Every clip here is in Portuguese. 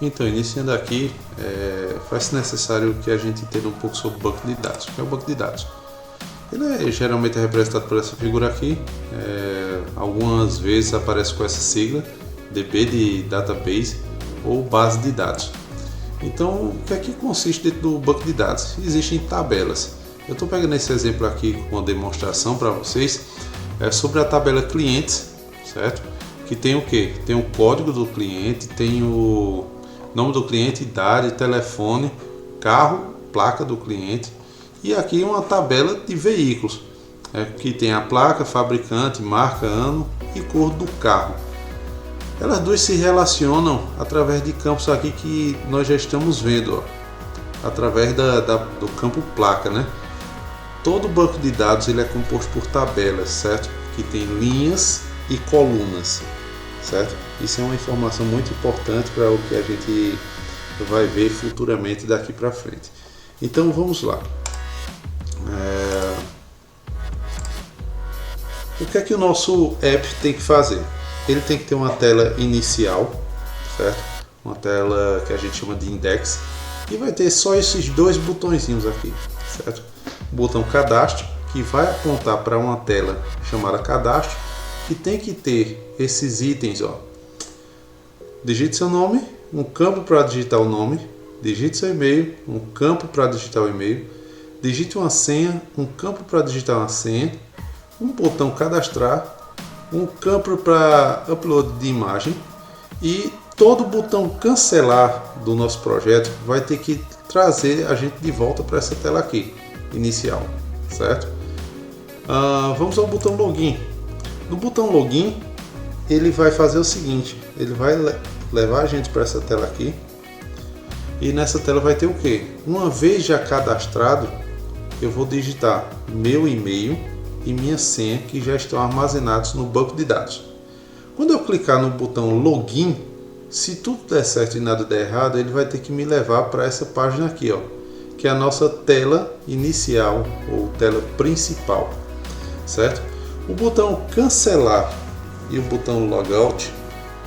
Então, iniciando aqui, faz-se necessário que a gente entenda um pouco sobre o banco de dados. O que é o banco de dados? Ele geralmente é representado por essa figura aqui. Algumas vezes aparece com essa sigla, DB de Database ou Base de Dados. Então, o que é que consiste dentro do banco de dados? Existem tabelas. Eu estou pegando esse exemplo aqui com uma demonstração para vocês sobre a tabela clientes, certo? Que tem o que? Tem o código do cliente, tem o nome do cliente, idade, telefone, carro, placa do cliente, e aqui uma tabela de veículos, que tem a placa, fabricante, marca, ano e cor do carro. Elas duas se relacionam através de campos aqui que nós já estamos vendo, ó, através do campo placa, né? Todo banco de dados ele é composto por tabelas, certo? Que tem linhas e colunas, certo? Isso é uma informação muito importante para o que a gente vai ver futuramente daqui para frente. Então vamos lá. O que é que o nosso app tem que fazer? Ele tem que ter uma tela inicial, certo? Uma tela que a gente chama de index, e vai ter só esses dois botõezinhos aqui, certo? O botão cadastro, que vai apontar para uma tela chamada cadastro, que tem que ter esses itens, ó. Digite seu nome, um campo para digitar o nome, digite seu e-mail, um campo para digitar o e-mail, digite uma senha, um campo para digitar uma senha, um botão cadastrar, um campo para upload de imagem, e todo botão cancelar do nosso projeto vai ter que trazer a gente de volta para essa tela aqui, inicial, certo? Vamos ao botão login. No botão login, ele vai fazer o seguinte, ele vai levar a gente para essa tela aqui, e nessa tela vai ter o que? Uma vez já cadastrado, eu vou digitar meu e-mail e minha senha que já estão armazenados no banco de dados. Quando eu clicar no botão login, se tudo der certo e nada der errado, ele vai ter que me levar para essa página aqui, ó, que é a nossa tela inicial ou tela principal, certo? O botão cancelar e o botão logout,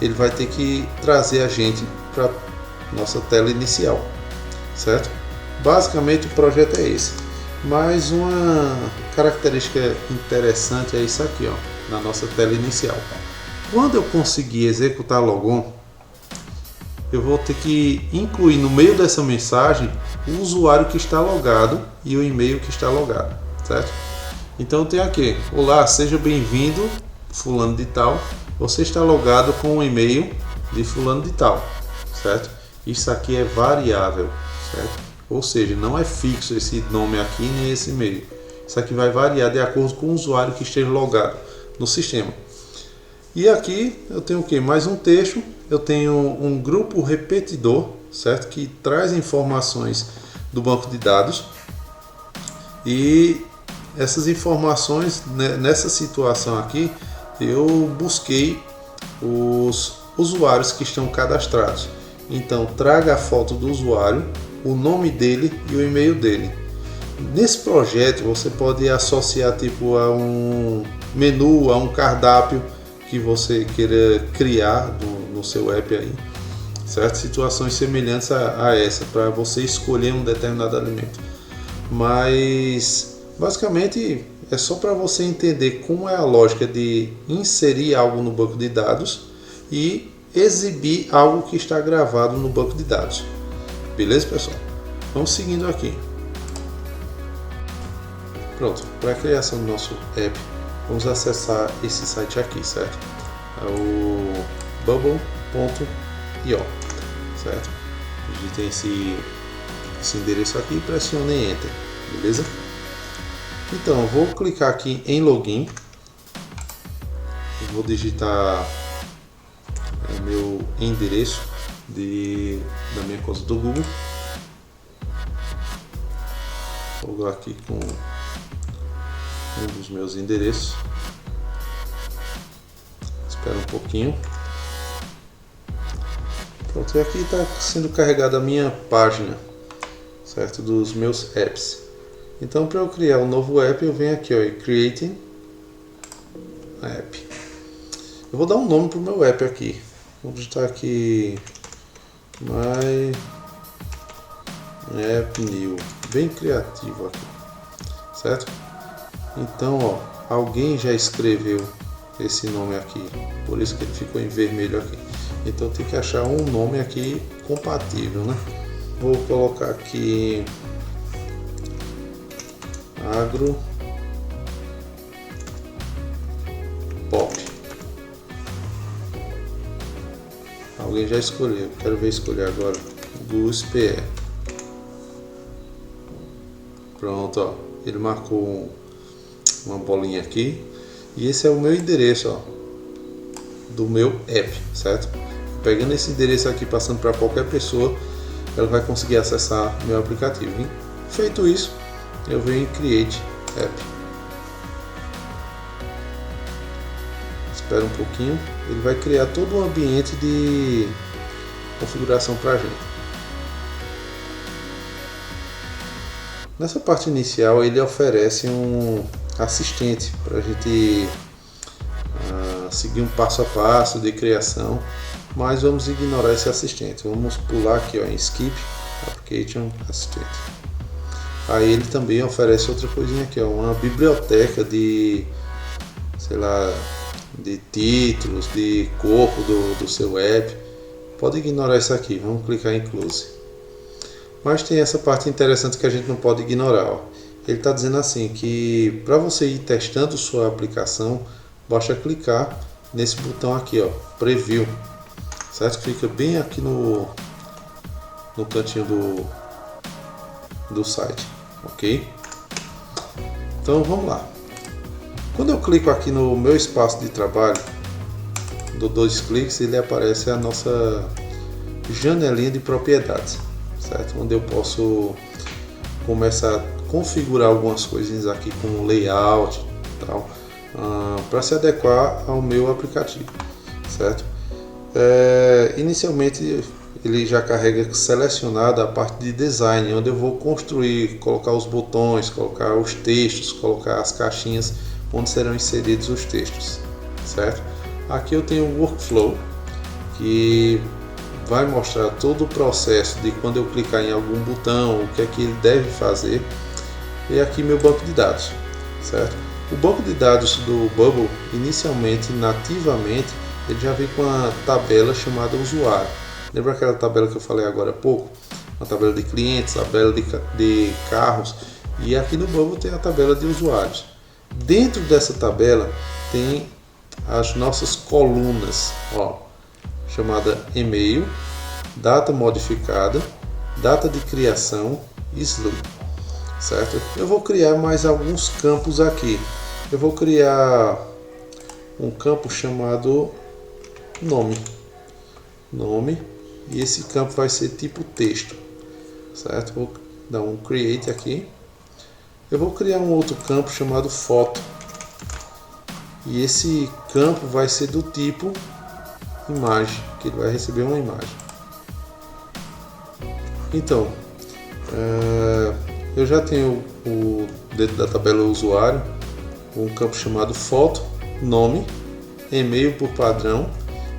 ele vai ter que trazer a gente para nossa tela inicial, certo? Basicamente o projeto é esse. Mas uma característica interessante é isso aqui, ó, na nossa tela inicial. Quando eu conseguir executar logon, eu vou ter que incluir no meio dessa mensagem o usuário que está logado e o e-mail que está logado, certo? Então tem aqui: olá, seja bem-vindo, fulano de tal. Você está logado com o e-mail de fulano de tal, certo? Isso aqui é variável, certo? Ou seja, não é fixo esse nome aqui nem esse e-mail. Isso aqui vai variar de acordo com o usuário que esteja logado no sistema. E aqui eu tenho o que? Mais um texto. Eu tenho um grupo repetidor, certo? Que traz informações do banco de dados. E essas informações, nessa situação aqui, eu busquei os usuários que estão cadastrados. Então, traga a foto do usuário, o nome dele e o e-mail dele. Nesse projeto você pode associar tipo a um menu, a um cardápio que você queira criar no seu app aí, certo? Situações semelhantes a essa, para você escolher um determinado alimento. Mas basicamente é só para você entender como é a lógica de inserir algo no banco de dados e exibir algo que está gravado no banco de dados. Beleza, pessoal? Vamos seguindo aqui. Pronto, para a criação do nosso app, vamos acessar esse site aqui, certo? É o bubble.io, certo? Digitem esse endereço aqui e pressionem Enter, beleza? Então, eu vou clicar aqui em Login. Eu vou digitar meu endereço da minha conta do Google. Vou logar aqui com um dos meus endereços. Espera um pouquinho. Pronto, e aqui está sendo carregada a minha página, certo, dos meus apps. Então, para eu criar um novo app, eu venho aqui, ó, em Creating App. Eu vou dar um nome para o meu app aqui. Vou digitar aqui My App New, bem criativo aqui, certo? Então, ó, alguém já escreveu esse nome aqui, por isso que ele ficou em vermelho aqui. Então tem que achar um nome aqui compatível, né? Vou colocar aqui Agro Pop. Alguém já escolheu, quero ver escolher agora. GusPE. Pronto, ó, ele marcou uma bolinha aqui. E esse é o meu endereço, ó, do meu app, certo? Pegando esse endereço aqui, passando para qualquer pessoa, ela vai conseguir acessar meu aplicativo. E feito isso, eu venho em Create App. Espera um pouquinho, ele vai criar todo um ambiente de configuração para a gente. Nessa parte inicial, ele oferece um assistente para a gente seguir um passo a passo de criação, mas vamos ignorar esse assistente. Vamos pular aqui, ó, em Skip Application Assistant. Aí ele também oferece outra coisinha aqui, ó, uma biblioteca de, sei lá, de títulos, de corpo do seu app. Pode ignorar isso aqui, vamos clicar em Close. Mas tem essa parte interessante que a gente não pode ignorar, ó. Ele está dizendo assim que para você ir testando sua aplicação, basta clicar nesse botão aqui, ó, Preview, certo? Fica bem aqui no cantinho do site, ok? Então vamos lá. Quando eu clico aqui no meu espaço de trabalho, dou 2 cliques, ele aparece a nossa janelinha de propriedades, certo? Onde eu posso começar a configurar algumas coisinhas aqui com layout e tal, para se adequar ao meu aplicativo, certo? Inicialmente ele já carrega selecionada a parte de design, onde eu vou construir, colocar os botões, colocar os textos, colocar as caixinhas onde serão inseridos os textos, certo? Aqui eu tenho o workflow, que vai mostrar todo o processo de quando eu clicar em algum botão, o que é que ele deve fazer. E aqui meu banco de dados, certo? O banco de dados do Bubble, inicialmente, nativamente, ele já vem com a tabela chamada usuário. Lembra aquela tabela que eu falei agora há pouco? Uma tabela de clientes, tabela de carros, e aqui no Bubble tem a tabela de usuários. Dentro dessa tabela tem as nossas colunas, ó, chamada e-mail, data modificada, data de criação e slug, certo? Eu vou criar mais alguns campos aqui. Eu vou criar um campo chamado nome, e esse campo vai ser tipo texto, certo? Vou dar um create aqui. Eu vou criar um outro campo chamado foto, e esse campo vai ser do tipo imagem, que ele vai receber uma imagem. Então, eu já tenho dentro da tabela usuário um campo chamado foto, nome, e-mail por padrão,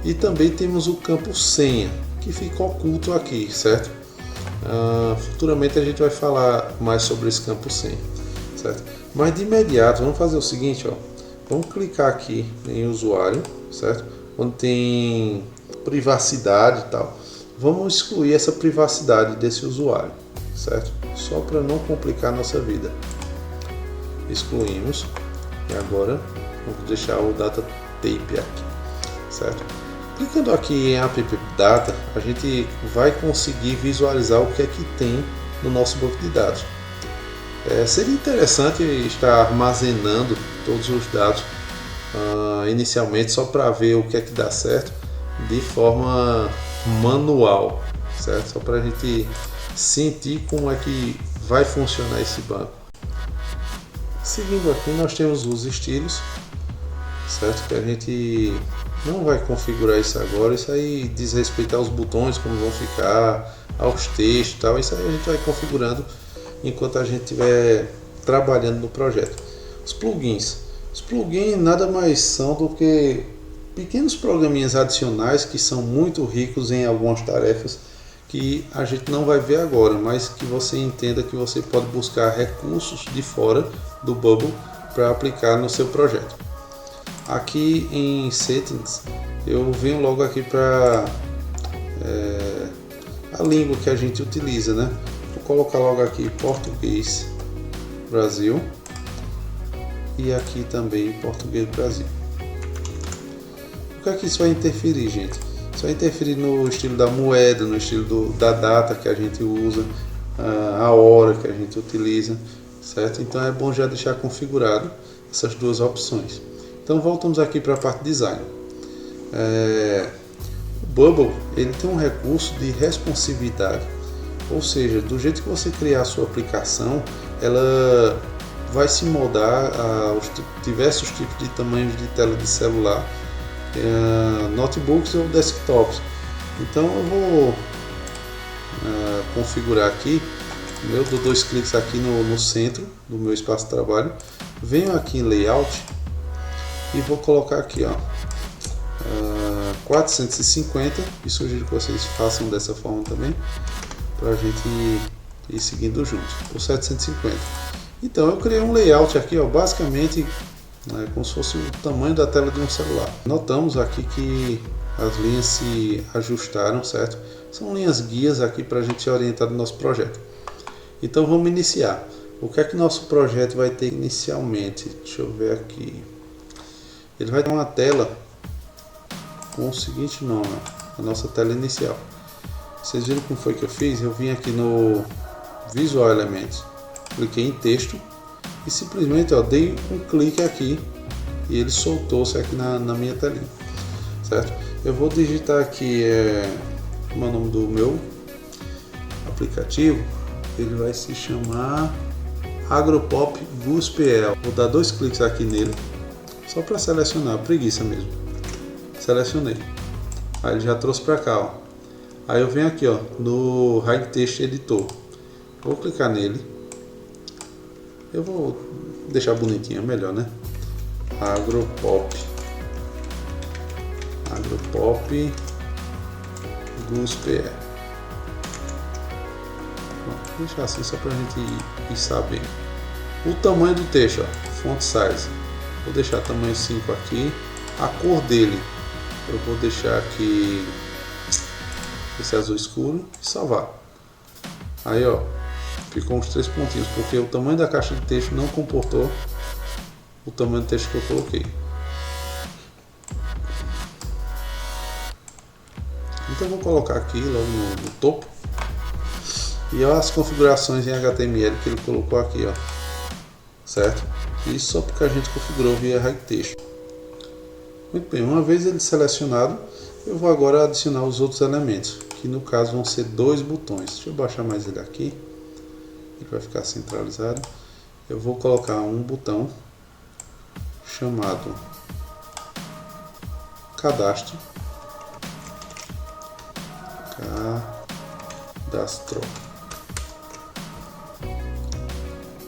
e também temos o campo senha, que fica oculto aqui, certo? Futuramente a gente vai falar mais sobre esse campo senha, certo? Mas de imediato vamos fazer o seguinte, ó, vamos clicar aqui em usuário, certo? Onde tem privacidade e tal. Vamos excluir essa privacidade desse usuário, certo? Só para não complicar a nossa vida. Excluímos. E agora vamos deixar o data type aqui, certo? Clicando aqui em app data, a gente vai conseguir visualizar o que é que tem no nosso banco de dados. Seria interessante estar armazenando todos os dados inicialmente, só para ver o que é que dá certo de forma manual, certo? Só para a gente sentir como é que vai funcionar esse banco. Seguindo aqui, nós temos os estilos, certo? Que a gente não vai configurar isso agora. Isso aí diz respeito aos botões, como vão ficar, aos textos e tal. Isso aí a gente vai configurando enquanto a gente estiver trabalhando no projeto. Os plugins nada mais são do que pequenos programinhas adicionais que são muito ricos em algumas tarefas que a gente não vai ver agora, mas que você entenda que você pode buscar recursos de fora do Bubble para aplicar no seu projeto. Aqui em Settings eu venho logo aqui para a língua que a gente utiliza, né? Vou colocar logo aqui Português Brasil e aqui também Português Brasil. O que é que isso vai interferir, gente? Isso vai interferir no estilo da moeda, no estilo da data que a gente usa, a hora que a gente utiliza, certo? Então é bom já deixar configurado essas duas opções. Então voltamos aqui para a parte de design. O Bubble ele tem um recurso de responsividade, ou seja, do jeito que você criar a sua aplicação, ela vai se moldar aos diversos tipos de tamanhos de tela de celular, notebooks ou desktops. Então eu vou configurar aqui. Eu dou 2 cliques aqui no centro do meu espaço de trabalho, venho aqui em layout e vou colocar aqui 450 e sugiro que vocês façam dessa forma também para a gente ir seguindo juntos, por 750. Então eu criei um layout aqui, basicamente como se fosse o tamanho da tela de um celular. Notamos aqui que as linhas se ajustaram, certo? São linhas guias aqui para a gente se orientar no nosso projeto. Então vamos iniciar. O que é que nosso projeto vai ter inicialmente? Deixa eu ver aqui. Ele vai ter uma tela com o seguinte nome, a nossa tela inicial. Vocês viram como foi que eu fiz? Eu vim aqui no Visual Elements, cliquei em texto e simplesmente dei um clique aqui e ele soltou-se aqui na minha telinha, certo? Eu vou digitar aqui o nome do meu aplicativo. Ele vai se chamar Agropop GoosPL. Vou dar 2 cliques aqui nele só para selecionar, preguiça mesmo. Selecionei, aí ele já trouxe para cá, Aí eu venho aqui no High Text Editor, vou clicar nele. Eu vou deixar bonitinho, melhor, né? Agropop GoosPL. Vou deixar assim só para a gente ir sabendo. O tamanho do texto, font size, vou deixar tamanho 5 aqui. A cor dele eu vou deixar aqui esse azul escuro e salvar. Aí ficou uns 3 pontinhos, porque o tamanho da caixa de texto não comportou o tamanho do texto que eu coloquei. Então eu vou colocar aqui logo no topo. E as configurações em HTML que ele colocou aqui, certo? Isso só porque a gente configurou via High Text. Muito bem, uma vez ele selecionado, eu vou agora adicionar os outros elementos, que no caso vão ser 2 botões. Deixa eu baixar mais ele aqui, ele vai ficar centralizado. Eu vou colocar um botão chamado Cadastro.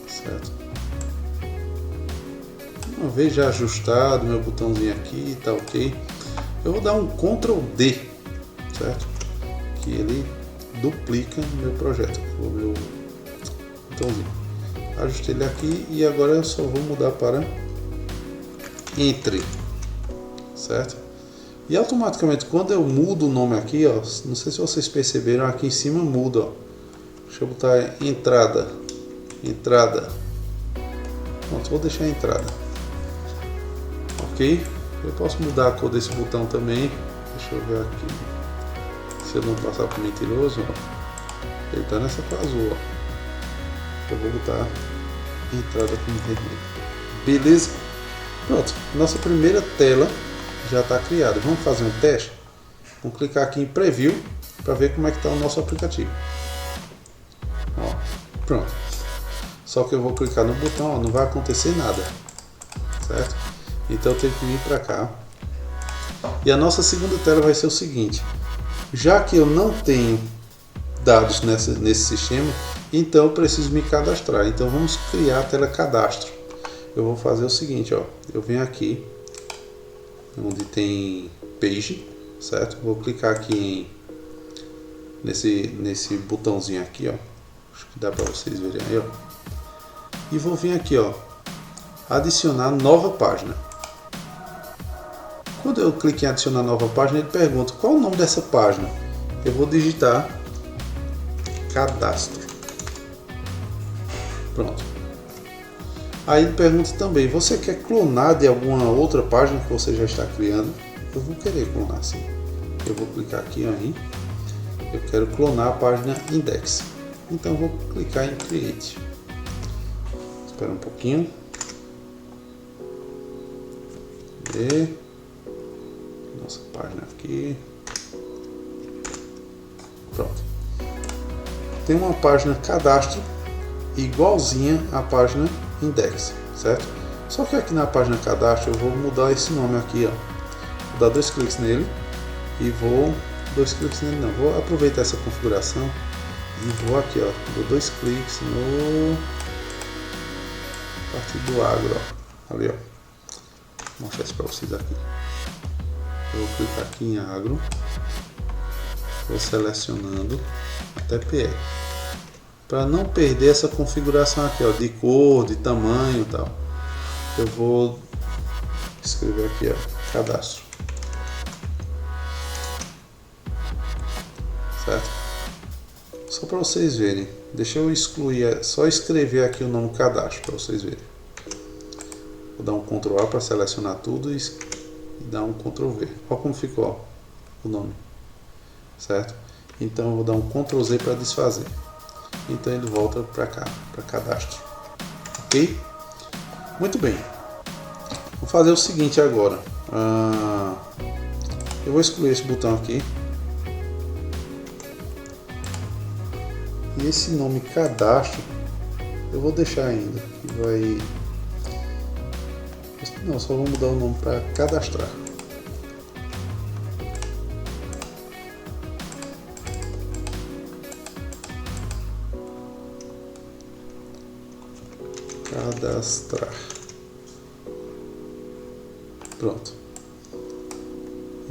Certo? Uma vez já ajustado meu botãozinho aqui, tá ok. Eu vou dar um Ctrl D, certo? Que ele duplica meu projeto, o meu botãozinho. Ajustei ele aqui e agora eu só vou mudar para Entre, certo? E automaticamente quando eu mudo o nome aqui, não sei se vocês perceberam, aqui em cima muda, Deixa eu botar entrada. Pronto, vou deixar a entrada. Ok? Eu posso mudar a cor desse botão também. Deixa eu ver aqui. Se eu não passar por mentiroso, ele está nessa cor azul. Eu vou botar entrada como vermelho. Beleza? Pronto, nossa primeira tela já está criada. Vamos fazer um teste? Vamos clicar aqui em Preview para ver como é que está o nosso aplicativo. Pronto. Só que eu vou clicar no botão, não vai acontecer nada, certo? Então eu tenho que vir para cá. E a nossa segunda tela vai ser o seguinte: já que eu não tenho dados nesse sistema, então eu preciso me cadastrar. Então vamos criar a tela cadastro. Eu vou fazer o seguinte, eu venho aqui onde tem Page, certo? Vou clicar aqui em nesse botãozinho aqui, ó. Acho que dá para vocês verem aí, ó. E vou vir aqui, ó, adicionar nova página. Quando eu clico em adicionar nova página, ele pergunta qual o nome dessa página. Eu vou digitar cadastro. Pronto. Aí ele pergunta também, você quer clonar de alguma outra página que você já está criando? Eu vou querer clonar sim. Eu vou clicar aqui aí. Eu quero clonar a página index. Então eu vou clicar em create. Espera um pouquinho. E nossa página aqui. Pronto. Tem uma página cadastro igualzinha à página index, certo? Só que aqui na página cadastro eu vou mudar esse nome aqui, ó. Vou dar 2 cliques nele e vou 2 cliques nele não. Vou aproveitar essa configuração e vou aqui, ó. Dou 2 cliques no parte do agro, ó. Ali, ó. Vou mostrar isso para vocês aqui. Eu vou clicar aqui em agro. Vou selecionando até PE. Para não perder essa configuração aqui, ó, de cor, de tamanho e tal. Eu vou escrever aqui, ó, cadastro. Certo? Só para vocês verem. Deixa eu excluir, só escrever aqui o nome cadastro para vocês verem. Vou dar um Ctrl A para selecionar tudo e dar um Ctrl V. Olha como ficou, ó, o nome. Certo? Então eu vou dar um Ctrl Z para desfazer. Então ele volta para cá, para cadastro. Ok? Muito bem. Vou fazer o seguinte agora. Eu vou excluir esse botão aqui. E esse nome cadastro eu vou deixar ainda. Que vai... Não, só vou mudar o nome para cadastrar. Cadastrar. Pronto.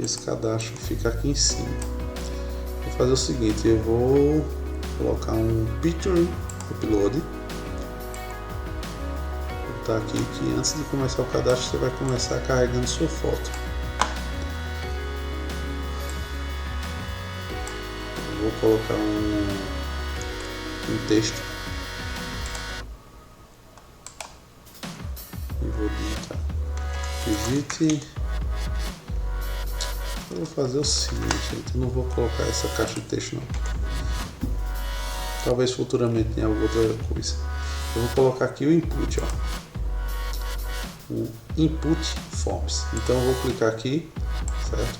Esse cadastro fica aqui em cima. Vou fazer o seguinte, eu vou colocar um picture upload. Vou botar aqui que antes de começar o cadastro você vai começar carregando sua foto. Eu vou colocar um texto. Vou digitar. Digite. Eu vou fazer o seguinte, gente. Eu não vou colocar essa caixa de texto não. Talvez futuramente tenha alguma outra coisa. Eu vou colocar aqui o input, ó. O input forms. Então eu vou clicar aqui, certo?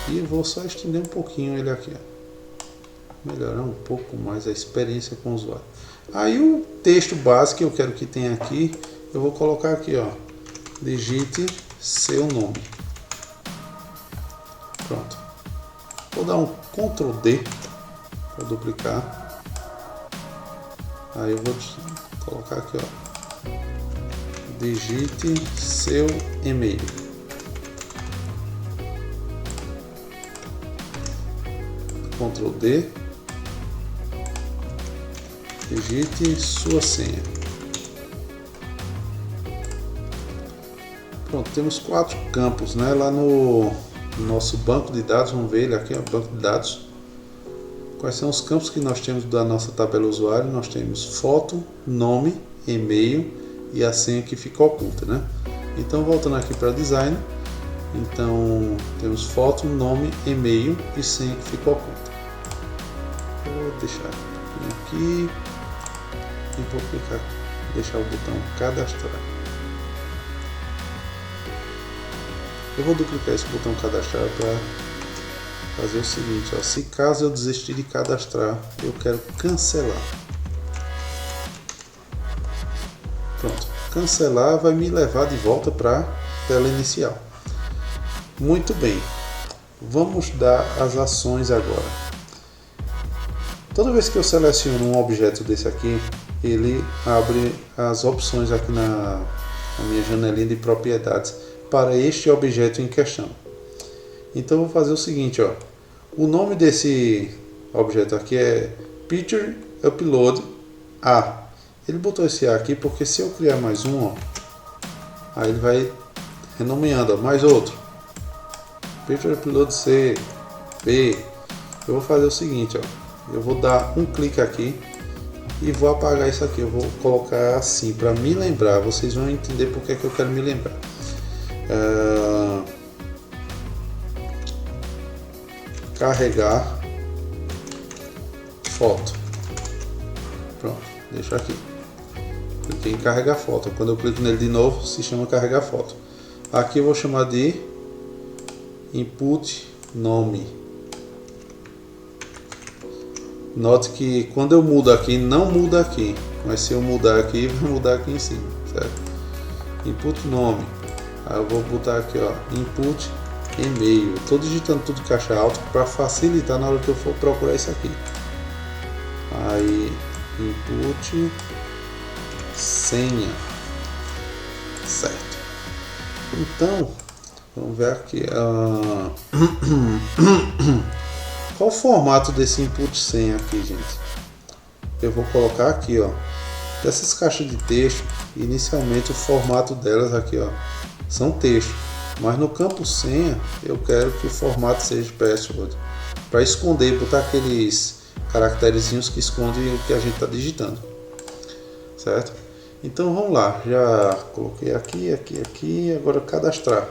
E eu vou só estender um pouquinho ele aqui, ó. Melhorar um pouco mais a experiência com o usuário. Aí o texto básico que eu quero que tenha aqui, eu vou colocar aqui, ó, digite seu nome. Pronto. Vou dar um Ctrl D para duplicar. Aí eu vou colocar aqui, ó, digite seu e-mail. Ctrl D. Digite sua senha. Pronto, temos 4 campos, né? Lá no nosso banco de dados, vamos ver ele aqui, ó, banco de dados. Quais são os campos que nós temos da nossa tabela usuário? Nós temos foto, nome, e-mail e a senha que fica oculta, né? Então, voltando aqui para design, então temos foto, nome, e-mail e senha que fica oculta. Vou deixar aqui e vou clicar, deixar o botão cadastrar. Eu vou duplicar esse botão cadastrar para fazer o seguinte, ó, se caso eu desistir de cadastrar, eu quero cancelar. Pronto, cancelar vai me levar de volta para a tela inicial. Muito bem, vamos dar as ações agora. Toda vez que eu seleciono um objeto desse aqui, ele abre as opções aqui na minha janelinha de propriedades para este objeto em questão. Então eu vou fazer o seguinte, ó, o nome desse objeto aqui é Picture Upload A. Ele botou esse A aqui porque se eu criar mais um, ó, aí ele vai renomeando, ó, mais outro. Picture Upload C, B. Eu vou fazer o seguinte, ó, eu vou dar um clique aqui e vou apagar isso aqui. Eu vou colocar assim para me lembrar. Vocês vão entender porque que eu quero me lembrar. Carregar foto. Pronto, deixa aqui. Cliquei em carregar foto. Quando eu clico nele de novo, se chama carregar foto. Aqui eu vou chamar de input nome. Note que quando eu mudo aqui, não muda aqui, mas se eu mudar aqui, vai mudar aqui em cima, certo? Input nome. Aí eu vou botar aqui, ó, input e-mail. Estou digitando tudo em caixa alta para facilitar na hora que eu for procurar isso aqui. Aí input senha, certo? Então vamos ver aqui. Qual o formato desse input senha aqui, gente? Eu vou colocar aqui, ó, dessas caixas de texto. Inicialmente o formato delas aqui, ó, são texto, mas no campo senha eu quero que o formato seja password, para esconder, botar aqueles caracterezinhos que escondem o que a gente está digitando, certo? Então vamos lá, já coloquei aqui, agora cadastrar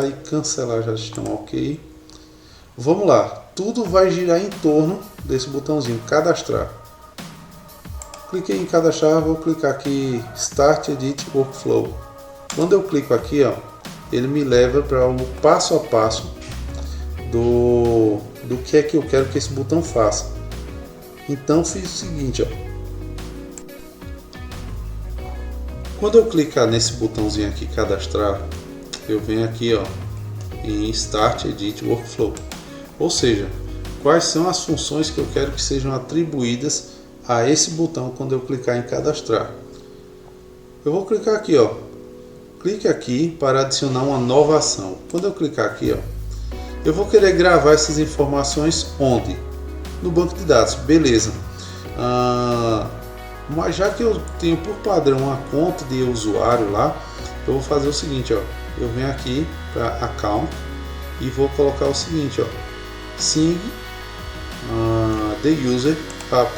e cancelar já estão ok. Vamos lá, tudo vai girar em torno desse botãozinho cadastrar. Cliquei em cadastrar, vou clicar aqui Start Edit Workflow. Quando eu clico aqui, ó, ele me leva para o passo a passo do que é que eu quero que esse botão faça. Então fiz o seguinte, ó. Quando eu clicar nesse botãozinho aqui cadastrar, eu venho aqui, ó, em Start Edit Workflow. Ou seja, quais são as funções que eu quero que sejam atribuídas a esse botão quando eu clicar em cadastrar. Eu vou clicar aqui, ó. Clique aqui para adicionar uma nova ação. Quando eu clicar aqui, ó, eu vou querer gravar essas informações onde? No banco de dados, beleza. Mas já que eu tenho por padrão uma conta de usuário lá, eu vou fazer o seguinte, ó. Eu venho aqui para Account e vou colocar o seguinte, ó. Sing the user up.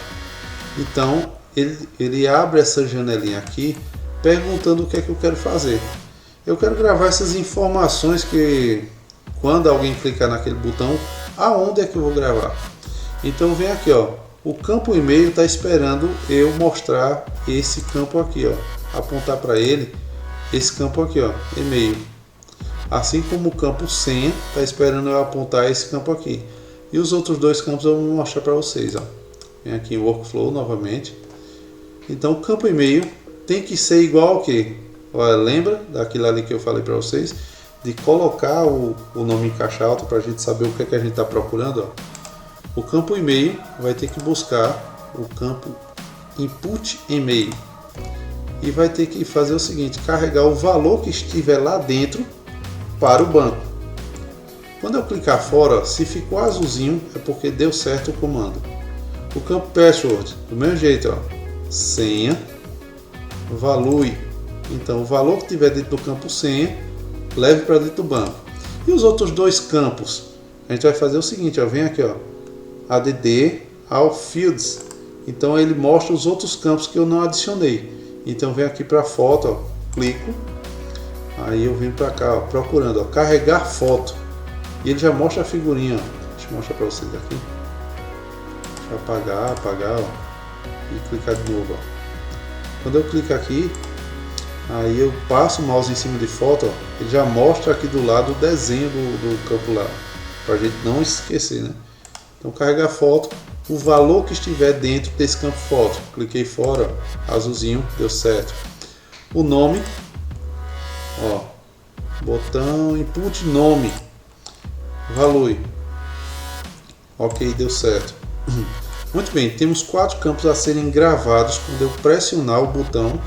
Então ele abre essa janelinha aqui perguntando o que é que eu quero fazer. Eu quero gravar essas informações que quando alguém clicar naquele botão, aonde é que eu vou gravar. Então vem aqui, ó, o campo e-mail está esperando eu mostrar esse campo aqui, ó, apontar para ele esse campo aqui, ó, e-mail. Assim como o campo senha está esperando eu apontar esse campo aqui. E os outros dois campos eu vou mostrar para vocês, ó. Vem aqui em Workflow novamente. Então o campo e-mail tem que ser igual ao que? Olha, lembra daquilo ali que eu falei para vocês? De colocar o nome em caixa alta para a gente saber o que é que a gente está procurando, ó. O campo e-mail vai ter que buscar o campo input e-mail. E vai ter que fazer o seguinte, carregar o valor que estiver lá dentro para o banco. Quando eu clicar fora, se ficou azulzinho, é porque deu certo o comando. O campo password, do mesmo jeito, ó, senha, value. Então o valor que tiver dentro do campo senha, leve para dentro do banco. E os outros dois campos, a gente vai fazer o seguinte, ó, vem aqui, ó, add all fields. Então ele mostra os outros campos que eu não adicionei. Então vem aqui para foto, ó, clico, aí eu venho para cá, ó, procurando, ó, carregar foto. E ele já mostra a figurinha, ó. Deixa eu mostrar para vocês aqui. Deixa eu apagar, ó, e clicar de novo, ó. Quando eu clico aqui, aí eu passo o mouse em cima de foto, ó, ele já mostra aqui do lado o desenho do campo lá, para a gente não esquecer, né? Então carregar foto, o valor que estiver dentro desse campo foto. Cliquei fora, ó, azulzinho, deu certo. O nome, ó, botão input nome, value. Ok, deu certo. Muito bem, temos 4 campos a serem gravados quando eu pressionar o botão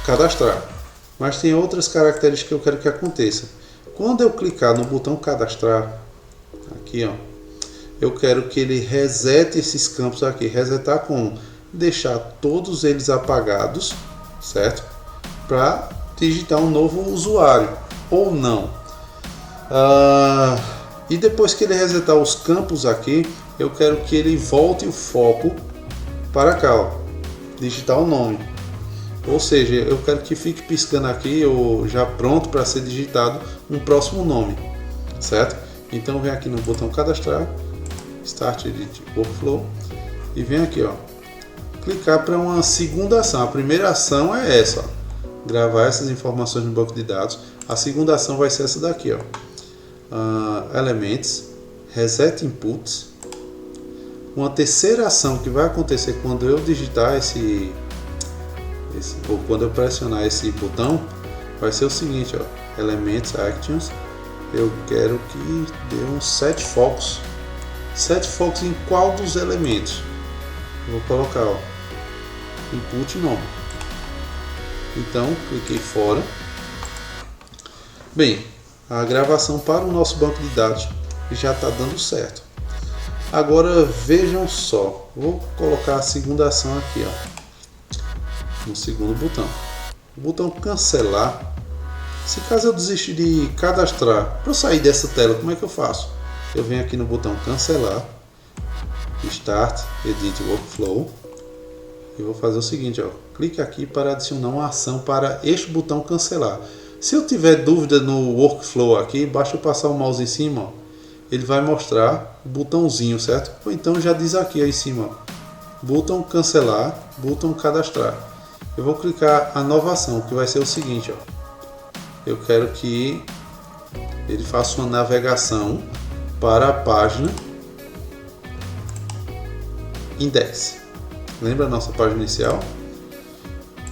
cadastrar. Mas tem outras características que eu quero que aconteça. Quando eu clicar no botão cadastrar, aqui, ó, eu quero que ele resete esses campos aqui. Resetar como? Deixar todos eles apagados, certo? Para digitar um novo usuário, ou não. E depois que ele resetar os campos aqui, eu quero que ele volte o foco para cá, ó, digitar o nome. Ou seja, eu quero que fique piscando aqui, ou já pronto para ser digitado um próximo nome, certo? Então vem aqui no botão cadastrar, Start Edit Workflow, e vem aqui, ó, clicar para uma segunda ação. A primeira ação é essa, ó, gravar essas informações no banco de dados. A segunda ação vai ser essa daqui, ó, Elements, Reset Inputs. Uma terceira ação que vai acontecer quando eu digitar ou quando eu pressionar esse botão, vai ser o seguinte, ó, Elements Actions. Eu quero que dê um set focus. Set focus em qual dos elementos? Eu vou colocar, ó, input nome. Então cliquei fora. Bem, a gravação para o nosso banco de dados já está dando certo. Agora vejam só, vou colocar a segunda ação aqui, ó, no segundo botão. O botão cancelar. Se caso eu desistir de cadastrar, para eu sair dessa tela, como é que eu faço? Eu venho aqui no botão cancelar, Start Edit Workflow, e vou fazer o seguinte, ó, clique aqui para adicionar uma ação para este botão cancelar. Se eu tiver dúvida no workflow aqui, basta eu passar o mouse em cima, ó, ele vai mostrar o botãozinho, certo? Ou então já diz aqui, ó, em cima, ó, botão cancelar, botão cadastrar. Eu vou clicar a nova ação, que vai ser o seguinte, ó, eu quero que ele faça uma navegação para a página Index. Lembra a nossa página inicial?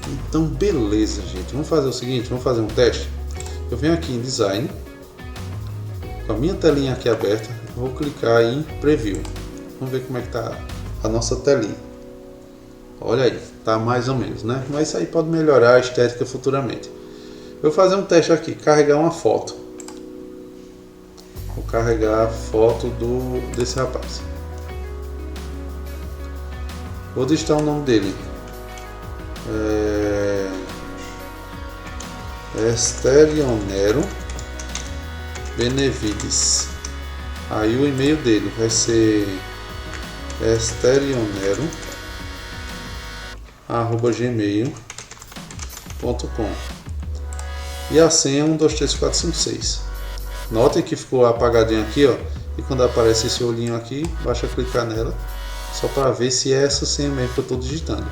Então beleza, gente, vamos fazer o seguinte, vamos fazer um teste. Eu venho aqui em Design, com a minha telinha aqui aberta, vou clicar em Preview. Vamos ver como é que está a nossa telinha. Olha aí, tá mais ou menos, né? Mas isso aí pode melhorar a estética futuramente. Eu vou fazer um teste aqui, carregar uma foto. Vou carregar a foto desse rapaz. Vou digitar o nome dele. Esterionero Benevides. Aí o e-mail dele vai ser esterionero@gmail.com e a senha 123456. Notem que ficou apagadinho aqui, ó, e quando aparece esse olhinho aqui, basta clicar nela só para ver se é essa senha mesmo que eu estou digitando.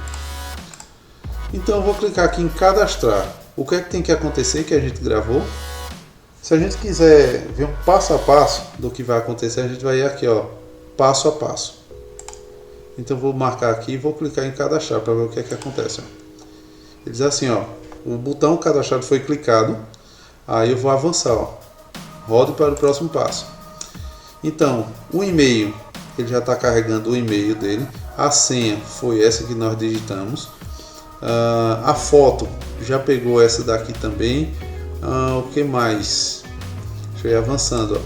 Então eu vou clicar aqui em cadastrar. O que é que tem que acontecer que a gente gravou? Se a gente quiser ver um passo a passo do que vai acontecer, a gente vai ir aqui, ó, passo a passo. Então eu vou marcar aqui e vou clicar em cadastrar para ver o que é que acontece, ó. Ele diz assim, ó, o botão cadastrado foi clicado, aí eu vou avançar, ó, rode para o próximo passo. Então o e-mail, ele já está carregando o e-mail dele, a senha foi essa que nós digitamos, a foto já pegou essa daqui também. O que mais? Deixa eu ir avançando, ó.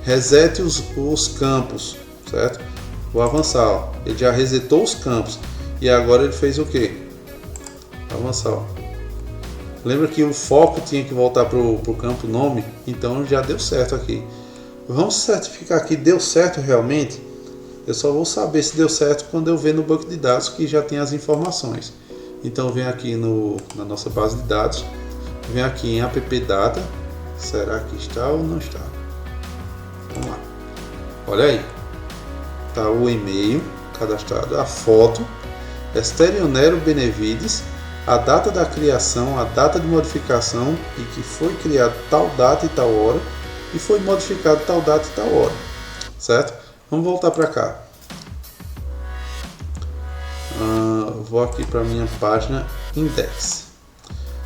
Resete os campos, certo? Vou avançar, ó. Ele já resetou os campos e agora ele fez o que? Avançar, ó. Lembra que o foco tinha que voltar para o campo nome? Então já deu certo aqui. Vamos certificar que deu certo realmente. Eu só vou saber se deu certo quando eu ver no banco de dados que já tem as informações. Então vem aqui na nossa base de dados, vem aqui em app data. Será que está ou não está? Vamos lá. Olha aí. Está o e-mail cadastrado, a foto, Esterionero Benevides, a data da criação, a data de modificação e que foi criado tal data e tal hora e foi modificado tal data e tal hora, certo? Vamos voltar para cá. Vou aqui para minha página Index.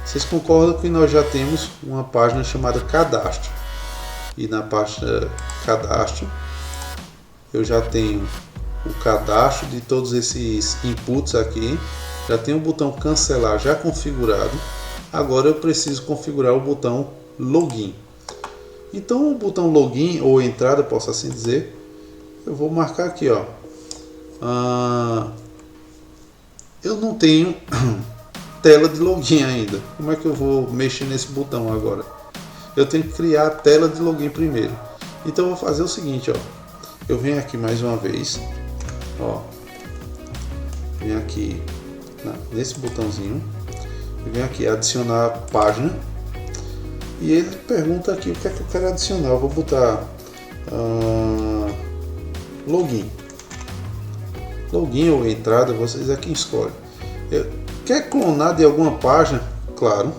Vocês concordam que nós já temos uma página chamada Cadastro? E na página Cadastro eu já tenho o cadastro de todos esses inputs aqui. Já tenho o botão cancelar já configurado. Agora eu preciso configurar o botão Login. Então o botão Login ou entrada, posso assim dizer, eu vou marcar aqui, ó. Eu não tenho tela de login ainda. Como é que eu vou mexer nesse botão agora? Eu tenho que criar a tela de login primeiro. Então eu vou fazer o seguinte, ó. Eu venho aqui mais uma vez, ó. Venho aqui nesse botãozinho e venho aqui adicionar página. E ele pergunta aqui o que é que eu quero adicionar. Eu vou botar login. Login ou entrada, vocês é quem escolhe. Quer clonar de alguma página? Claro,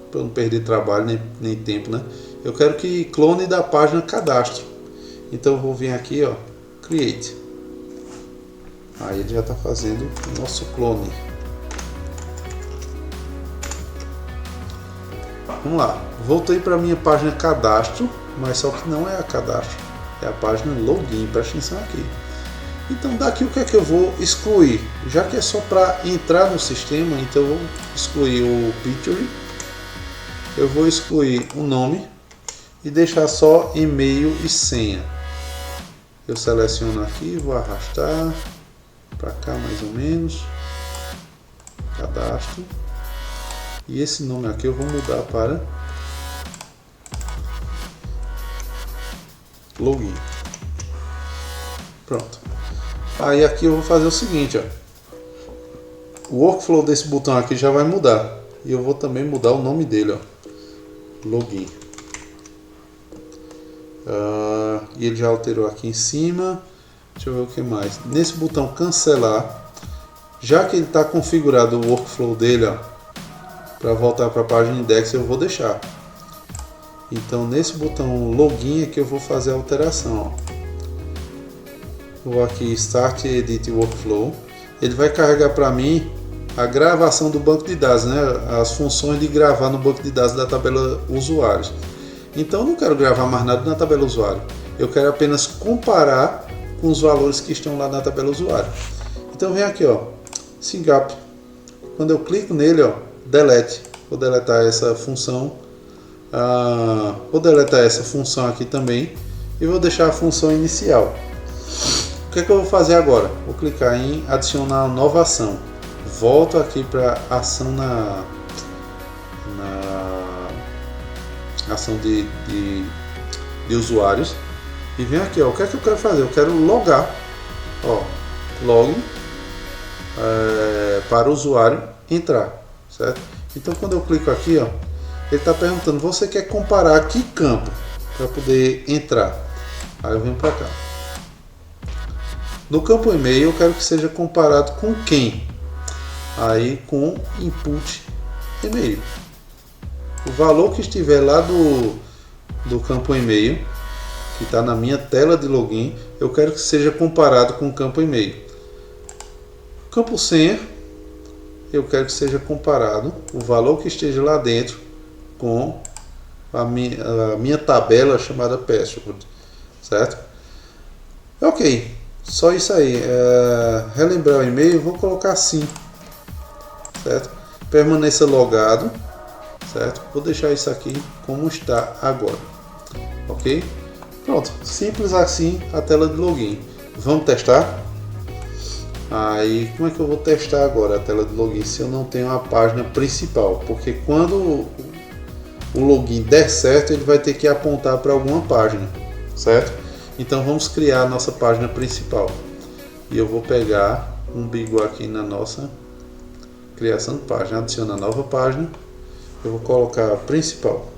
para não perder trabalho nem tempo, né? Eu quero que clone da página cadastro. Então eu vou vir aqui, ó, create. Aí ele já está fazendo o nosso clone. Vamos lá, voltei para a minha página cadastro, mas só que não é a cadastro, é a página login, presta atenção aqui. Então daqui o que é que eu vou excluir? Já que é só para entrar no sistema, então eu vou excluir o picture, eu vou excluir o nome e deixar só e-mail e senha. Eu seleciono aqui, vou arrastar para cá mais ou menos, cadastro, e esse nome aqui eu vou mudar para login. Pronto. Aí aqui eu vou fazer o seguinte, ó. O workflow desse botão aqui já vai mudar. E eu vou também mudar o nome dele, ó. Login. E ele já alterou aqui em cima. Deixa eu ver o que mais. Nesse botão cancelar, já que ele está configurado o workflow dele, ó, para voltar para a página index, eu vou deixar. Então nesse botão login aqui eu vou fazer a alteração, ó. Vou aqui Start Edit Workflow. Ele vai carregar para mim a gravação do banco de dados, né? As funções de gravar no banco de dados da tabela usuários. Então eu não quero gravar mais nada na tabela usuário. Eu quero apenas comparar com os valores que estão lá na tabela usuário. Então vem aqui, ó, SYNGAP. Quando eu clico nele, ó, delete. Vou deletar essa função. Vou deletar essa função aqui também e vou deixar a função inicial. O que é que eu vou fazer agora? Vou clicar em adicionar nova ação. Volto aqui para ação na ação de usuários e venho aqui, ó, o que é que eu quero fazer? Eu quero logar, ó, login para o usuário entrar, certo? Então quando eu clico aqui, ó, ele está perguntando, você quer comparar que campo para poder entrar? Aí eu venho para cá. No campo e-mail eu quero que seja comparado com quem? Aí com input e-mail. O valor que estiver lá do campo e-mail, que está na minha tela de login, eu quero que seja comparado com o campo e-mail. Campo senha, eu quero que seja comparado o valor que esteja lá dentro com a minha tabela chamada password, certo? Ok. Só isso aí, relembrar o e-mail, vou colocar assim, certo? Permaneça logado, certo? Vou deixar isso aqui como está agora, ok? Pronto, simples assim a tela de login. Vamos testar? Aí, como é que eu vou testar agora a tela de login se eu não tenho a página principal? Porque quando o login der certo, ele vai ter que apontar para alguma página, certo? Então vamos criar a nossa página principal. E eu vou pegar um bigo aqui na nossa criação de página, adicionar nova página. Eu vou colocar a principal.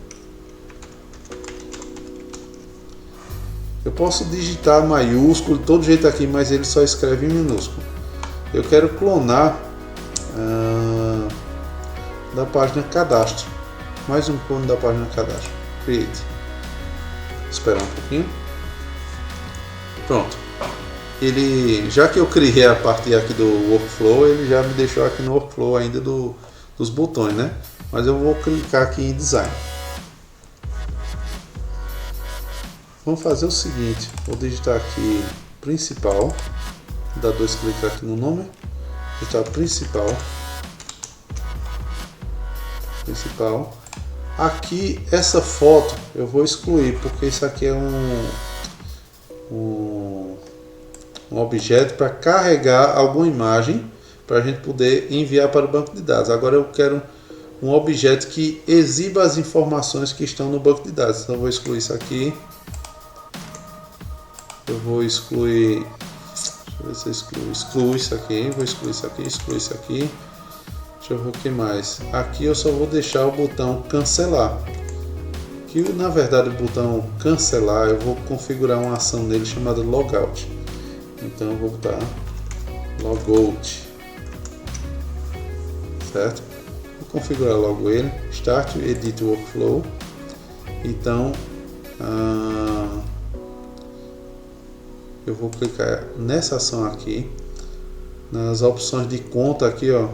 Eu posso digitar maiúsculo, de todo jeito aqui, mas ele só escreve em minúsculo. Eu quero clonar da página cadastro. Mais um clone da página cadastro. Create. Esperar um pouquinho. Pronto. Ele, já que eu criei a parte aqui do workflow, ele já me deixou aqui no workflow ainda dos botões, né? Mas eu vou clicar aqui em design. Vamos fazer o seguinte, vou digitar aqui principal, dar 2 cliques aqui no nome, digitar principal. Aqui essa foto eu vou excluir porque isso aqui é um objeto para carregar alguma imagem para a gente poder enviar para o banco de dados. Agora eu quero um objeto que exiba as informações que estão no banco de dados. Então eu vou excluir isso aqui. Eu vou excluir. Deixa eu ver se eu excluo isso aqui. Vou excluir isso aqui, excluir isso aqui. Deixa eu ver o que mais. Aqui eu só vou deixar o botão cancelar. Que na verdade o botão cancelar eu vou configurar uma ação nele chamada logout. Então eu vou botar logout, certo? Vou configurar logo ele. Start Edit Workflow. Então eu vou clicar nessa ação aqui, nas opções de conta aqui, ó,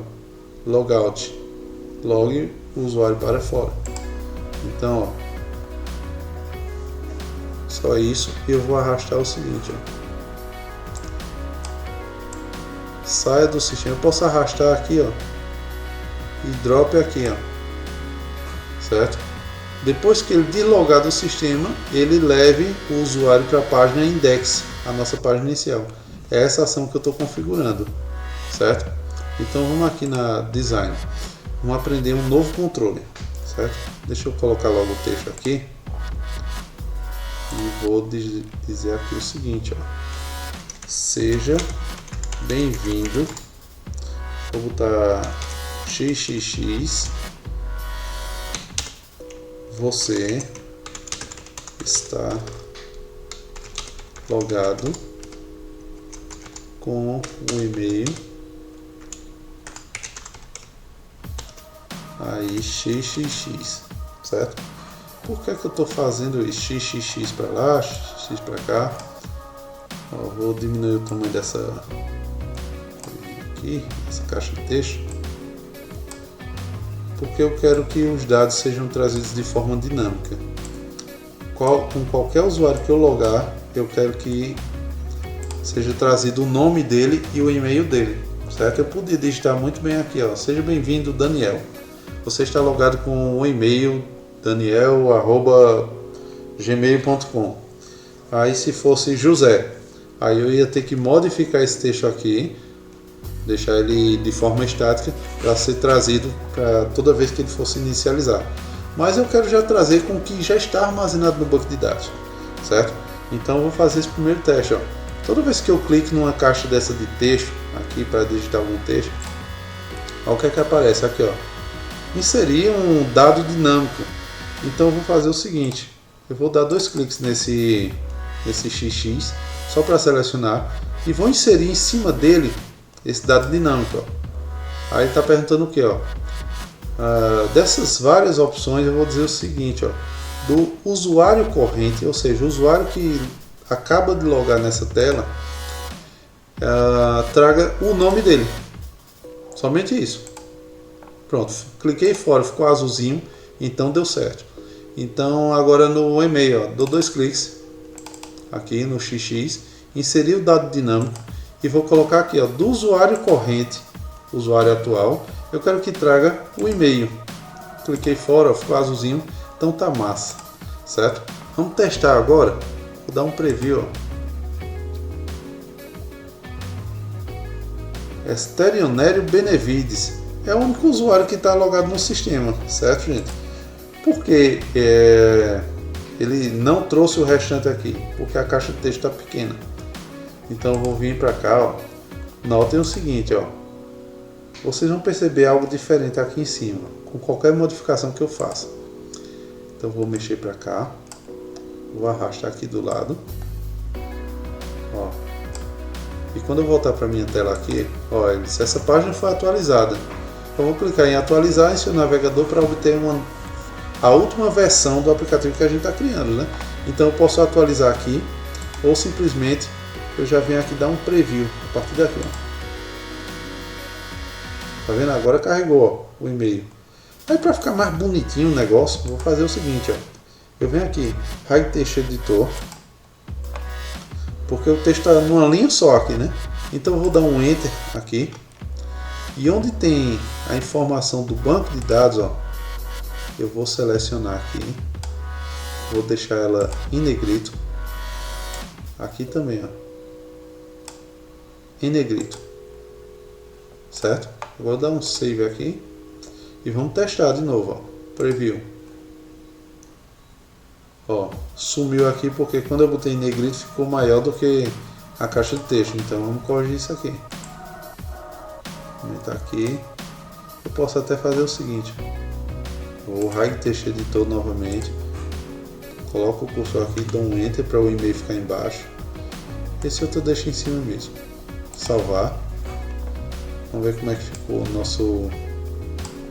logout, log o usuário para fora. Então, ó, só isso. Eu vou arrastar o seguinte, ó, saia do sistema. Eu posso arrastar aqui, ó, e drop aqui, ó, certo? Depois que ele deslogar do sistema, ele leve o usuário para a página index, a nossa página inicial. É essa ação que eu estou configurando, certo? Então vamos aqui na design, vamos aprender um novo controle, certo? Deixa eu colocar logo o texto aqui e vou dizer aqui o seguinte, ó, seja bem-vindo. Vou botar xxx. Você está logado com o e-mail aí xxx, certo? Por que que eu estou fazendo isso? Xxx para lá, xx para cá. Ó, vou diminuir o tamanho dessa aqui, essa caixa de texto, porque eu quero que os dados sejam trazidos de forma dinâmica. Com qualquer usuário que eu logar, eu quero que seja trazido o nome dele e o e-mail dele, certo? Eu podia digitar muito bem aqui, ó, seja bem-vindo Daniel. Você está logado com o e-mail daniel@gmail.com. Aí se fosse José, aí eu ia ter que modificar esse texto aqui, deixar ele de forma estática para ser trazido para toda vez que ele fosse inicializar. Mas eu quero já trazer com o que já está armazenado no banco de dados, certo? Então eu vou fazer esse primeiro teste, ó. Toda vez que eu clico numa caixa dessa de texto aqui para digitar algum texto, olha o que é que aparece aqui, ó. Inserir um dado dinâmico. Então eu vou fazer o seguinte, eu vou dar 2 cliques nesse XX só para selecionar e vou inserir em cima dele esse dado dinâmico, ó. Aí está perguntando o que, ó? Dessas várias opções eu vou dizer o seguinte, ó, do usuário corrente, ou seja, o usuário que acaba de logar nessa tela, traga o nome dele, somente isso. Pronto, cliquei fora, ficou azulzinho, então deu certo. Então agora no e-mail, ó, dou 2 cliques aqui no XX, inserir o dado dinâmico e vou colocar aqui, ó, do usuário corrente, usuário atual, eu quero que traga o e-mail. Cliquei fora, ó, ficou azulzinho, então tá massa, certo? Vamos testar agora, vou dar um preview, ó. Esterionério Benevides é o único usuário que está logado no sistema, certo, gente? Porque ele não trouxe o restante aqui, porque a caixa de texto está pequena. Então eu vou vir para cá, ó. Notem o seguinte, ó. Vocês vão perceber algo diferente aqui em cima, com qualquer modificação que eu faça. Então eu vou mexer para cá, vou arrastar aqui do lado, ó. E quando eu voltar para minha tela aqui, ó, ele disse, essa página foi atualizada. Eu vou clicar em atualizar em seu navegador para obter a última versão do aplicativo que a gente está criando, né? Então eu posso atualizar aqui, ou simplesmente eu já venho aqui dar um preview a partir daqui, ó. Tá vendo? Agora carregou, ó, o e-mail. Aí para ficar mais bonitinho o negócio, eu vou fazer o seguinte, ó. Eu venho aqui, Hide Text Editor, porque o texto está numa linha só aqui, né? Então eu vou dar um Enter aqui. E onde tem a informação do banco de dados, ó, eu vou selecionar aqui, vou deixar ela em negrito, aqui também, ó. em negrito, certo? Eu vou dar um save aqui e vamos testar de novo, ó. Preview. Ó, sumiu aqui porque quando eu botei em negrito ficou maior do que a caixa de texto, então vamos corrigir isso aqui. Aumentar aqui. Eu posso até fazer o seguinte, vou High Text Editor novamente, coloco o cursor aqui, dou um Enter para o e-mail ficar embaixo. Esse outro eu deixo em cima mesmo. Salvar. Vamos ver como é que ficou o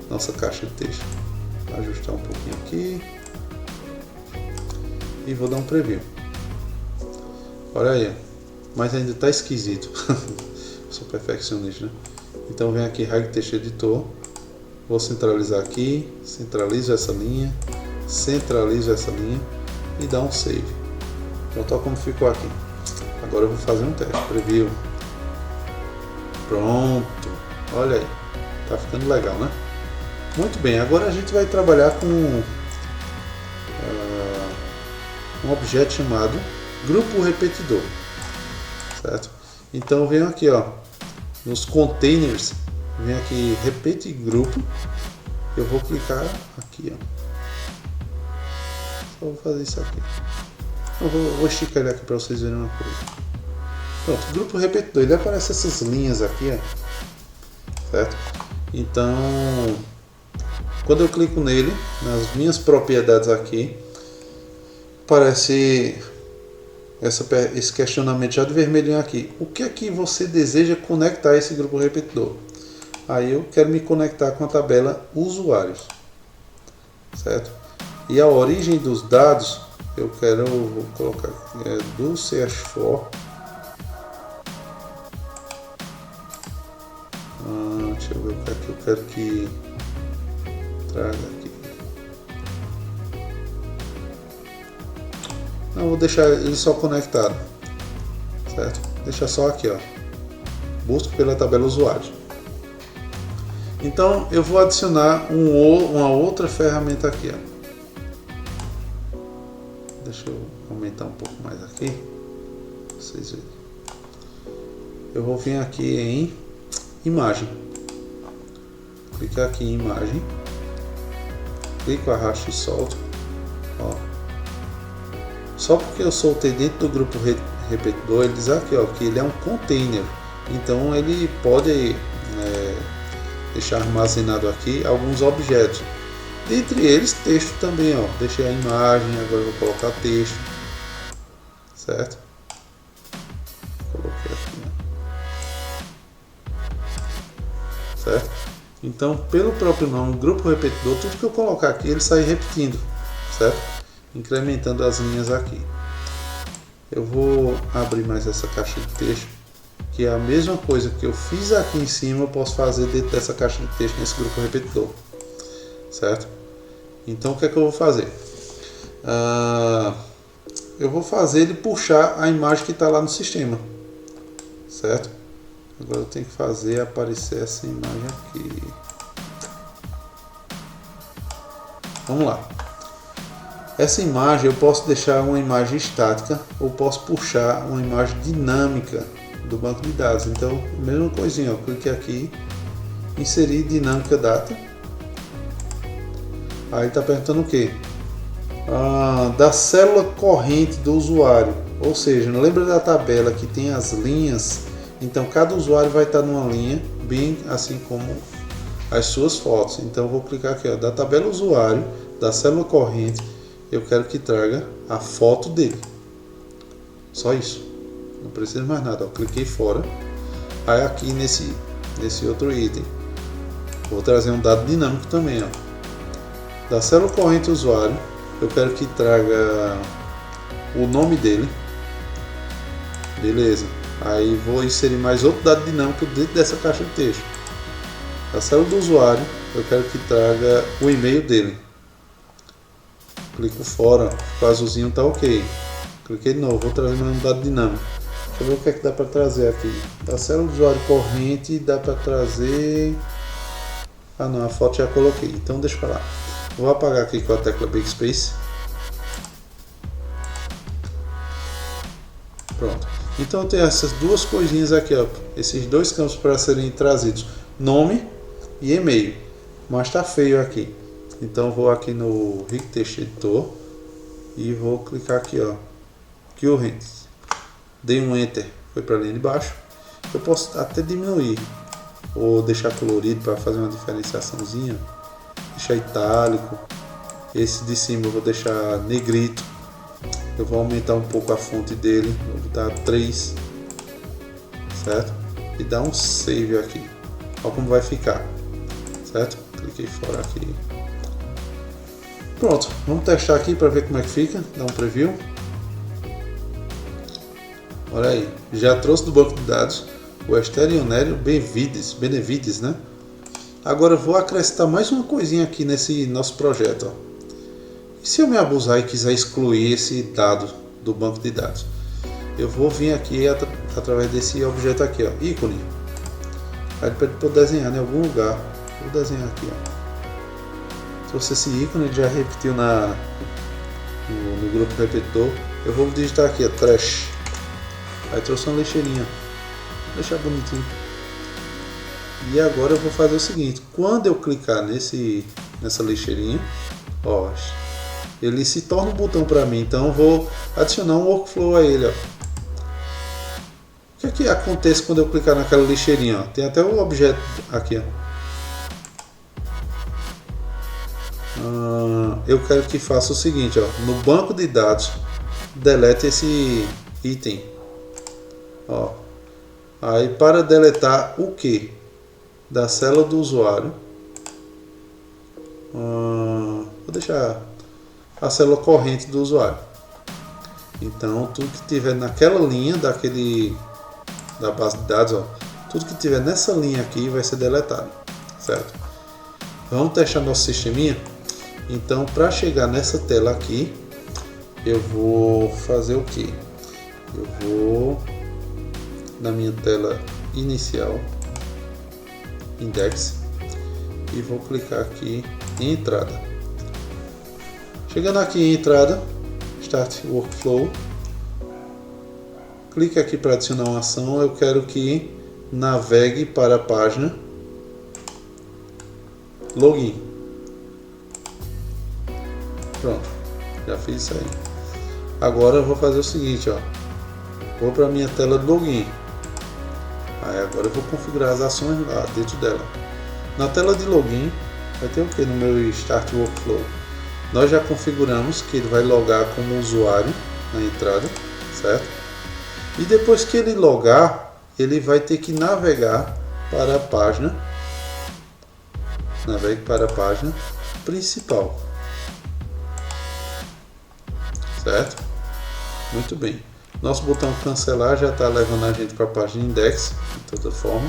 nossa caixa de texto. Vou ajustar um pouquinho aqui. E vou dar um preview. Olha aí, mas ainda está esquisito. Sou perfeccionista, né? Então vem aqui High Text Editor. Vou centralizar aqui. Centralizo essa linha. Centralizo essa linha. E dá um save. Pronto, olha como ficou aqui. Agora eu vou fazer um teste. Preview. Pronto. Olha aí. Tá ficando legal, né? Muito bem. Agora a gente vai trabalhar com um objeto chamado grupo repetidor. Certo? Então eu venho aqui, ó, nos containers. Venho aqui Repeat Grupo. Eu vou clicar aqui, ó. Só vou fazer isso aqui. Eu vou esticar ele aqui para vocês verem uma coisa. Pronto, grupo repetidor, ele aparece essas linhas aqui, ó, certo? Então, quando eu clico nele, nas minhas propriedades aqui, aparece esse questionamento já de vermelhinho aqui. O que é que você deseja conectar a esse grupo repetidor? Aí eu quero me conectar com a tabela usuários, certo? E a origem dos dados, eu vou colocar do CH4. Deixa eu ver o que é que eu quero que traga aqui. Não, vou deixar ele só conectado, certo? Deixa só aqui, ó. Busco pela tabela usuários. Então eu vou adicionar uma outra ferramenta aqui, ó. Deixa eu aumentar um pouco mais aqui, pra vocês verem. Eu vou vir aqui em imagem, clicar aqui em imagem, clico, arrasto e solto, ó. Só porque eu soltei dentro do grupo repetidor, ele diz aqui, ó, que ele é um container, então ele pode deixar armazenado aqui alguns objetos, dentre eles texto também, ó. Deixei a imagem, agora eu vou colocar texto, certo? Coloquei aqui, ó. Certo? Então, pelo próprio nome, grupo repetidor, tudo que eu colocar aqui, ele sai repetindo, certo? Incrementando as linhas aqui. Eu vou abrir mais essa caixa de texto, que é a mesma coisa que eu fiz aqui em cima, eu posso fazer dentro dessa caixa de texto nesse grupo repetidor, certo? Então o que é que eu vou fazer? Eu vou fazer ele puxar a imagem que está lá no sistema, certo? Agora eu tenho que fazer aparecer essa imagem aqui. Vamos lá. Essa imagem eu posso deixar uma imagem estática ou posso puxar uma imagem dinâmica do banco de dados. Então, a mesma coisinha, eu cliquei aqui, inserir dinâmica data. Aí está perguntando o que? Da célula corrente do usuário. Ou seja, lembra da tabela que tem as linhas? Então, cada usuário vai estar numa linha, bem assim como as suas fotos. Então, eu vou clicar aqui, ó, da tabela usuário, da célula corrente, eu quero que traga a foto dele. Só isso. Não precisa mais nada. Ó, cliquei fora. Aí aqui nesse outro item, vou trazer um dado dinâmico também, ó. Da célula corrente usuário, eu quero que traga o nome dele. Beleza. Aí vou inserir mais outro dado dinâmico dentro dessa caixa de texto. Da célula do usuário, eu quero que traga o e-mail dele. Clico fora, o azulzinho tá ok. Cliquei de novo, vou trazer mais um dado dinâmico. Deixa eu ver o que é que dá para trazer aqui. Da célula do usuário corrente, dá para trazer... Ah não, a foto já coloquei, então deixa para lá. Vou apagar aqui com a tecla Backspace. Pronto. Então eu tenho essas duas coisinhas aqui, ó, esses dois campos para serem trazidos, nome e e-mail, mas está feio aqui. Então eu vou aqui no Rig Text Editor e vou clicar aqui, ó, Currents. Dei um Enter, foi para a linha de baixo. Eu posso até diminuir ou deixar colorido para fazer uma diferenciaçãozinha, deixar itálico. Esse de cima eu vou deixar negrito. Eu vou aumentar um pouco a fonte dele, vou dar 3, certo? E dar um save aqui. Olha como vai ficar, certo? Cliquei fora aqui. Pronto, vamos testar aqui para ver como é que fica. Dá um preview. Olha aí, já trouxe do banco de dados o Esterionero Benevides, né? Agora eu vou acrescentar mais uma coisinha aqui nesse nosso projeto, ó. E se eu me abusar e quiser excluir esse dado do banco de dados? Eu vou vir aqui através desse objeto aqui, ó, ícone. Aí ele pode desenhar em algum lugar. Vou desenhar aqui, ó. Trouxe esse ícone, ele já repetiu no grupo repetidor. Eu vou digitar aqui, ó, trash. Aí trouxe uma lixeirinha. Vou deixar bonitinho. E agora eu vou fazer o seguinte: quando eu clicar nessa lixeirinha, ó, ele se torna um botão para mim. Então eu vou adicionar um workflow a ele, ó. O que acontece quando eu clicar naquela lixeirinha, ó? Tem até o objeto aqui, ó. Eu quero que faça o seguinte, ó, no banco de dados, delete esse item, ó. Aí para deletar o que? Da célula do usuário, vou deixar a célula corrente do usuário. Então tudo que tiver naquela linha da base de dados, ó, tudo que tiver nessa linha aqui vai ser deletado, certo? Vamos testar nosso sisteminha. Então, para chegar nessa tela aqui, eu vou fazer o que? Eu vou na minha tela inicial, index, e vou clicar aqui em entrada. Chegando aqui em entrada, start workflow, clique aqui para adicionar uma ação. Eu quero que navegue para a página login. Pronto, já fiz isso aí. Agora eu vou fazer o seguinte, ó, vou para a minha tela de login. Aí agora eu vou configurar as ações lá dentro dela. Na tela de login vai ter o que no meu Start Workflow? Nós já configuramos que ele vai logar como usuário na entrada, certo? E depois que ele logar, ele vai ter que navegar para a página. Navegue para a página principal. Certo? Muito bem. Nosso botão cancelar já está levando a gente para a página index, de toda forma.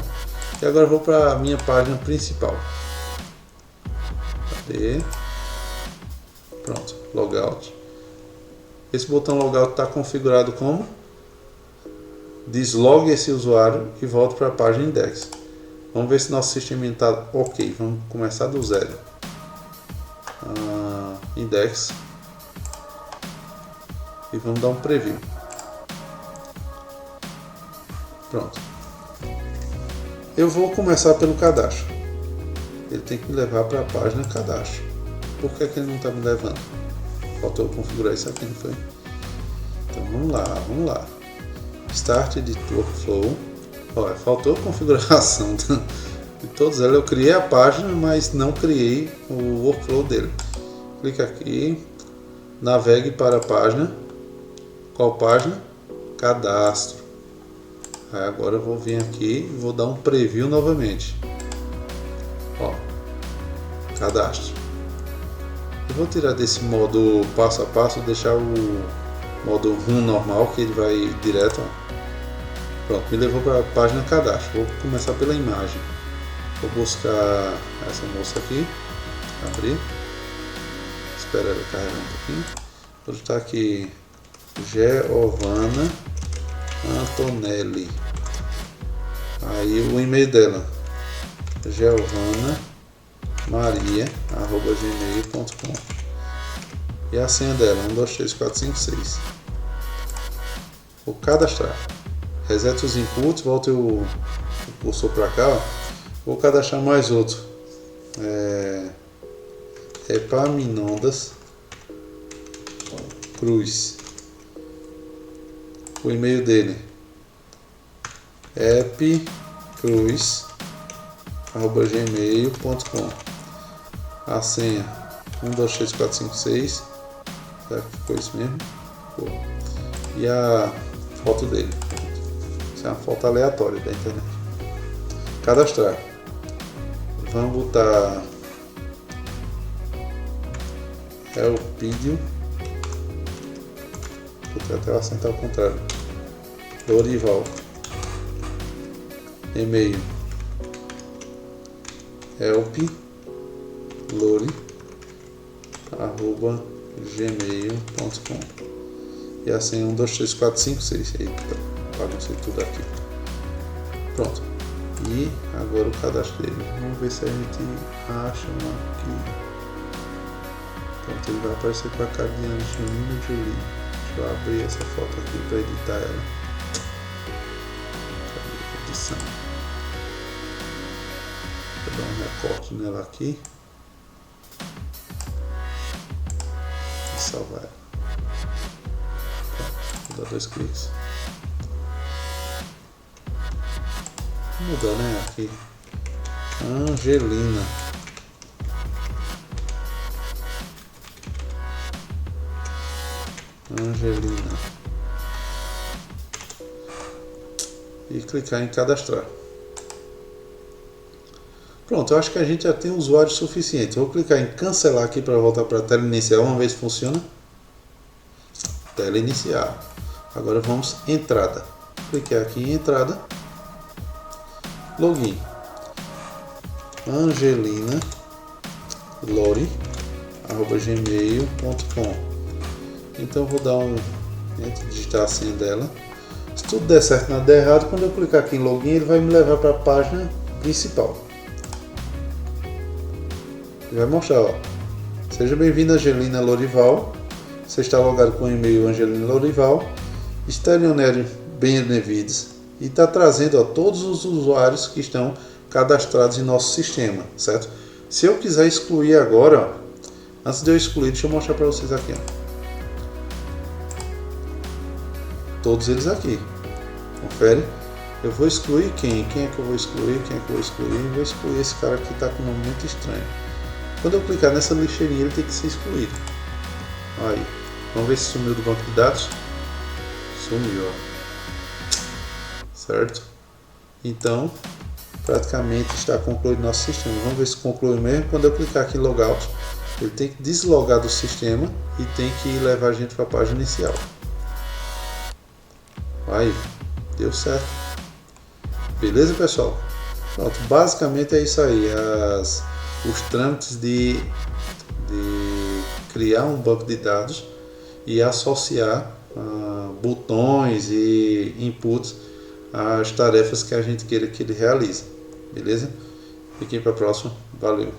E agora eu vou para a minha página principal. Cadê? Pronto, logout. Esse botão logout está configurado como deslogue esse usuário e volte para a página index. Vamos ver se nosso sistema está ok. Vamos começar do zero. Index. E vamos dar um preview. Pronto. Eu vou começar pelo cadastro. Ele tem que me levar para a página cadastro. Por que ele não está me levando? Faltou configurar isso aqui, não foi? Então vamos lá. Start Editor Workflow. Olha, faltou a configuração de todos eles. Eu criei a página, mas não criei o workflow dele. Clica aqui. Navegue para a página. Qual página? Cadastro. Aí agora eu vou vir aqui e vou dar um preview novamente. Ó, cadastro. Eu vou tirar desse modo passo a passo, deixar o modo run normal, que ele vai direto. Ó. Pronto, me levou para a página cadastro. Vou começar pela imagem. Vou buscar essa moça aqui. Abrir. Espera ela carregar um pouquinho. Vou digitar aqui Giovanna Antonelli. Aí o e-mail dela, giovannamaria@gmail.com. E a senha dela, 1, 2, 3, 4, 5, 6. Vou cadastrar. Reseta os inputs, volte o cursor para cá. Ó. Vou cadastrar mais outro. Epaminondas Cruz. O e-mail dele epcruz@gmail.com. A senha 123456. Será que ficou isso mesmo? Pô. E a foto dele. Isso é uma foto aleatória da internet. Cadastrar. Vamos botar Elpidio. Vou até o acento ao contrário. Lorival. E-mail elplori@gmail.com. E a senha 123456. Eita, baguncei tudo aqui. Pronto. E agora o cadastro dele. Vamos ver se a gente acha um aqui. Pronto, ele vai aparecer com a cara de Angelina Jolie. Deixa eu abrir essa foto aqui para editar ela. Cadê a edição? Vou dar um recorte nela aqui. E salvar ela. Vou dar 2 cliques. Vou mudar, né? Aqui. Angelina. E clicar em cadastrar. Pronto, eu acho que a gente já tem usuário suficiente. Vou clicar em cancelar aqui para voltar para a tela inicial. Vamos ver se funciona. Tela inicial. Agora vamos entrada. Cliquei aqui em entrada. Login. Angelina Lori@gmail.com. Então vou dar digitar a senha dela. Se tudo der certo, nada der errado, quando eu clicar aqui em login, ele vai me levar para a página principal. Ele vai mostrar, ó. Seja bem-vindo, Angelina Lorival. Você está logado com o e-mail Angelina Lorival. Estelionério Benevides. E está trazendo, ó, todos os usuários que estão cadastrados em nosso sistema, certo? Se eu quiser excluir agora, ó, antes de eu excluir, deixa eu mostrar para vocês aqui, ó. Todos eles aqui. Confere. Eu vou excluir quem? Quem é que eu vou excluir? Quem é que eu vou excluir? Eu vou excluir esse cara que está com um nome muito estranho. Quando eu clicar nessa lixeirinha, ele tem que ser excluído. Aí. Vamos ver se sumiu do banco de dados. Sumiu, ó. Certo? Então, praticamente está concluído nosso sistema. Vamos ver se conclui mesmo. Quando eu clicar aqui em logout, ele tem que deslogar do sistema e tem que levar a gente para a página inicial. Aí, deu certo. Beleza, pessoal? Pronto, basicamente é isso aí. Os trâmites de criar um banco de dados e associar botões e inputs às tarefas que a gente queira que ele realize. Beleza? Fiquem para a próxima. Valeu!